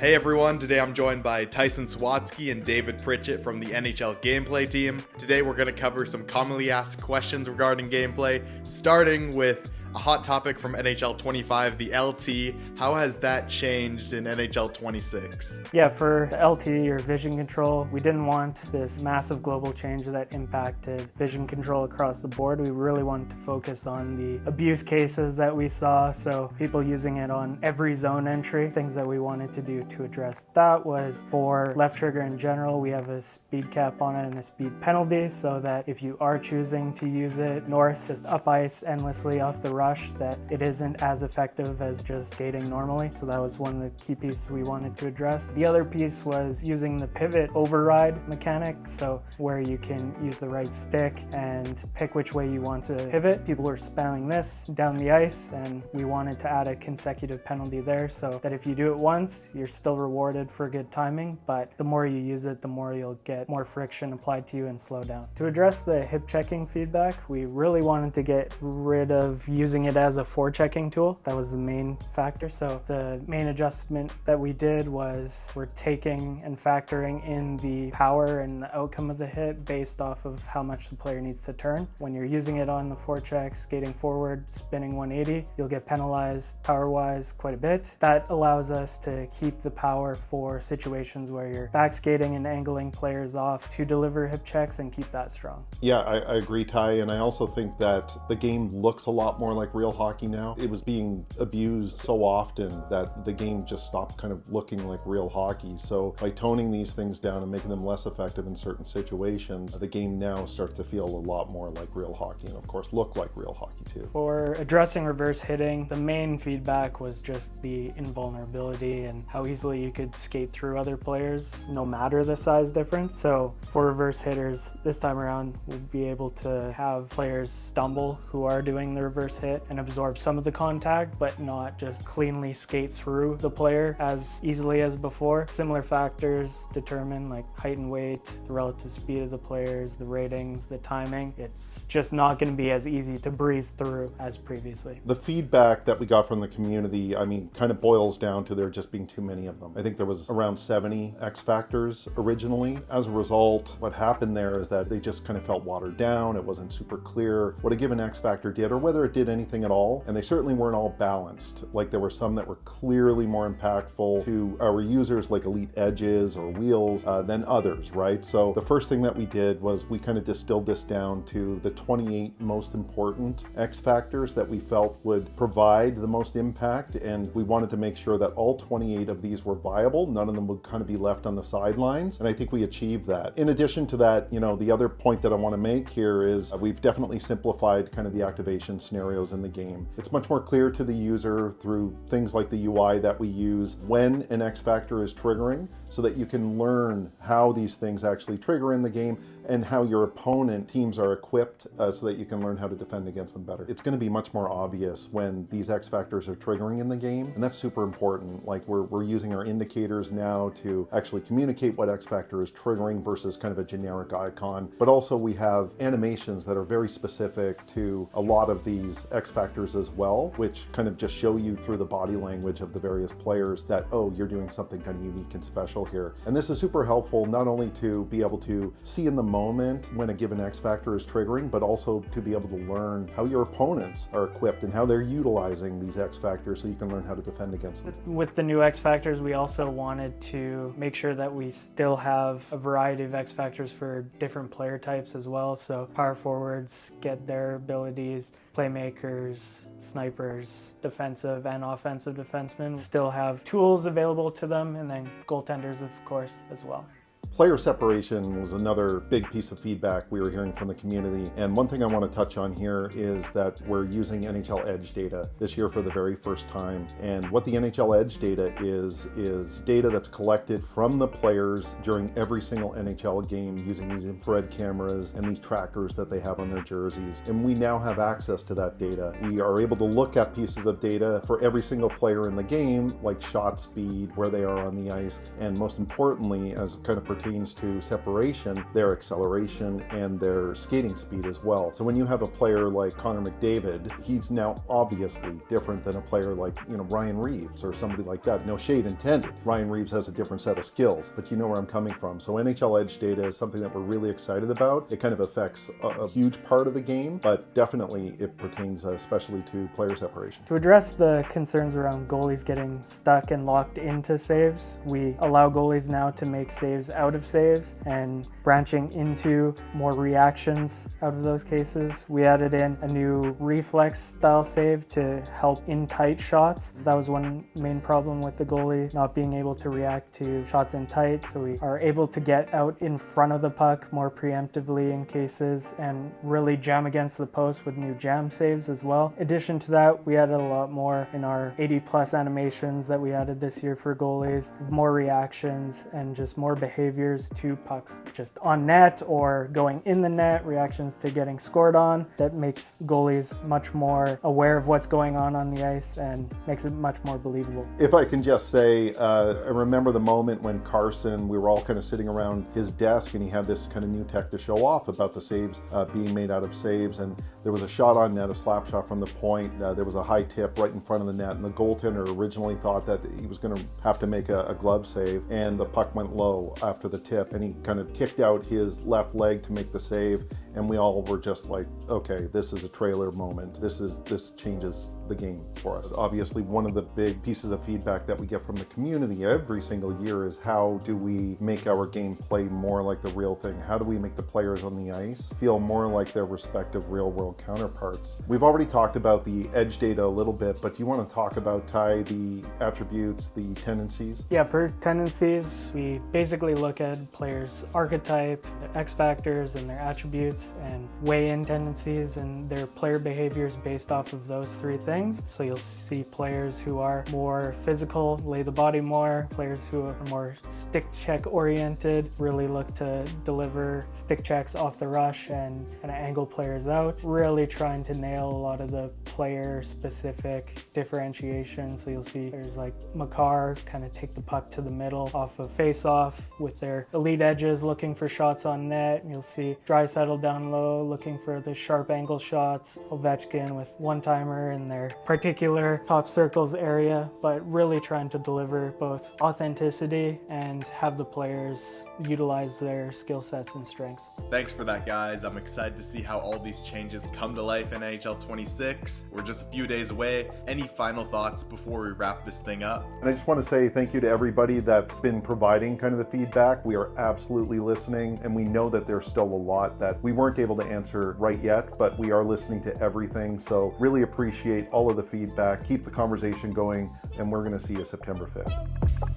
Hey everyone, today I'm joined by Tyson Swatsky and David Pritchett from the NHL gameplay team. Today we're going to cover some commonly asked questions regarding gameplay, starting with a hot topic from NHL 25, the LT. How has that changed in NHL 26? Yeah, for the LT, or vision control, we didn't want this massive global change that impacted vision control across the board. We really wanted to focus on the abuse cases that we saw, so people using it on every zone entry. Things that we wanted to do to address that was, for left trigger in general, we have a speed cap on it and a speed penalty, so that if you are choosing to use it north, just up ice endlessly off the rush, that it isn't as effective as just skating normally. So that was one of the key pieces we wanted to address. The other piece was using the pivot override mechanic, so where you can use the right stick and pick which way you want to pivot. People were spamming this down the ice, and we wanted to add a consecutive penalty there, so that if you do it once, you're still rewarded for good timing, but the more you use it, the more you'll get more friction applied to you and slow down. To address the hip checking feedback, we really wanted to get rid of using it as a forechecking tool. That was the main factor. So the main adjustment that we did was we're taking and factoring in the power and the outcome of the hit based off of how much the player needs to turn. When you're using it on the forecheck, skating forward, spinning 180, you'll get penalized power-wise quite a bit. That allows us to keep the power for situations where you're back skating and angling players off to deliver hip checks and keep that strong. Yeah, I agree, Ty, and I also think that the game looks a lot more like real hockey now. It was being abused so often that the game just stopped kind of looking like real hockey. So by toning these things down and making them less effective in certain situations, the game now starts to feel a lot more like real hockey, and of course look like real hockey too. For addressing reverse hitting, the main feedback was just the invulnerability and how easily you could skate through other players no matter the size difference. So for reverse hitters, this time around we'll be able to have players stumble who are doing the reverse hit and absorb some of the contact, but not just cleanly skate through the player as easily as before. Similar factors determine like height and weight, the relative speed of the players, the ratings, the timing. It's just not going to be as easy to breeze through as previously. The feedback that we got from the community, kind of boils down to there just being too many of them. I think there was around 70 X Factors originally. As a result, what happened there is that they just kind of felt watered down. It wasn't super clear what a given X Factor did or whether it did anything at all, and they certainly weren't all balanced. Like there were some that were clearly more impactful to our users, like elite edges or wheels, than others, right? So the first thing that we did was we kind of distilled this down to the 28 most important X factors that we felt would provide the most impact, and we wanted to make sure that all 28 of these were viable. None of them would kind of be left on the sidelines, and I think we achieved that. In addition to that, the other point that I want to make here is we've definitely simplified kind of the activation scenarios in the game. It's much more clear to the user through things like the UI that we use when an X factor is triggering, so that you can learn how these things actually trigger in the game and how your opponent teams are equipped so that you can learn how to defend against them better. It's going to be much more obvious when these X factors are triggering in the game, and that's super important. Like we're using our indicators now to actually communicate what X factor is triggering versus kind of a generic icon, but also we have animations that are very specific to a lot of these X factors as well, which kind of just show you through the body language of the various players that, oh, you're doing something kind of unique and special here. And this is super helpful not only to be able to see in the moment when a given X factor is triggering, but also to be able to learn how your opponents are equipped and how they're utilizing these X factors so you can learn how to defend against them. With the new X factors, we also wanted to make sure that we still have a variety of X factors for different player types as well. So power forwards get their abilities, playmakers, snipers, defensive and offensive defensemen still have tools available to them, and then goaltenders, of course, as well. Player separation was another big piece of feedback we were hearing from the community. And one thing I want to touch on here is that we're using NHL Edge data this year for the very first time. And what the NHL Edge data is data that's collected from the players during every single NHL game using these infrared cameras and these trackers that they have on their jerseys. And we now have access to that data. We are able to look at pieces of data for every single player in the game, like shot speed, where they are on the ice, and most importantly, as kind of pertains pertains to separation, their acceleration and their skating speed as well. So when you have a player like Connor McDavid, he's now obviously different than a player like, Ryan Reeves or somebody like that. No shade intended. Ryan Reeves has a different set of skills, but you know where I'm coming from. So NHL Edge data is something that we're really excited about. It kind of affects a huge part of the game, but definitely it pertains especially to player separation. To address the concerns around goalies getting stuck and locked into saves, we allow goalies now to make saves out of saves and branching into more reactions out of those cases. We added in a new reflex style save to help in tight shots. That was one main problem with the goalie, not being able to react to shots in tight, so we are able to get out in front of the puck more preemptively in cases and really jam against the post with new jam saves as well. In addition to that, we added a lot more in our 80+ animations that we added this year for goalies, more reactions and just more behaviors to pucks just on net or going in the net, reactions to getting scored on. That makes goalies much more aware of what's going on the ice and makes it much more believable. If I can just say, I remember the moment when Carson, we were all kind of sitting around his desk and he had this kind of new tech to show off about the saves being made out of saves, and there was a shot on net, a slap shot from the point. There was a high tip right in front of the net, and the goaltender originally thought that he was going to have to make a glove save, and the puck went low after the tip, and he kind of kicked out his left leg to make the save, and we all were just like, okay, this is a trailer moment. This changes the game for us. Obviously, one of the big pieces of feedback that we get from the community every single year is how do we make our game play more like the real thing? How do we make the players on the ice feel more like their respective real-world counterparts? We've already talked about the edge data a little bit, but do you want to talk about, Ty, the attributes, the tendencies? Yeah, for tendencies, we basically look at players' archetype, their X factors, and their attributes, and weigh in tendencies and their player behaviors based off of those three things. So you'll see players who are more physical, lay the body more, players who are more stick check oriented, really look to deliver stick checks off the rush and kind of angle players out, really trying to nail a lot of the player specific differentiation. So you'll see players like Makar kind of take the puck to the middle off of face off with their elite edges looking for shots on net. You'll see Draisaitl down low looking for the sharp angle shots, Ovechkin with one-timer in their particular top circles area, but really trying to deliver both authenticity and have the players utilize their skill sets and strengths. Thanks for that, guys. I'm excited to see how all these changes come to life in NHL 26. We're just a few days away. Any final thoughts before we wrap this thing up? And I just want to say thank you to everybody that's been providing kind of the feedback. We are absolutely listening, and we know that there's still a lot that we weren't able to answer right yet, but we are listening to everything. So really appreciate all of the feedback. Keep the conversation going, and we're going to see you September 5th.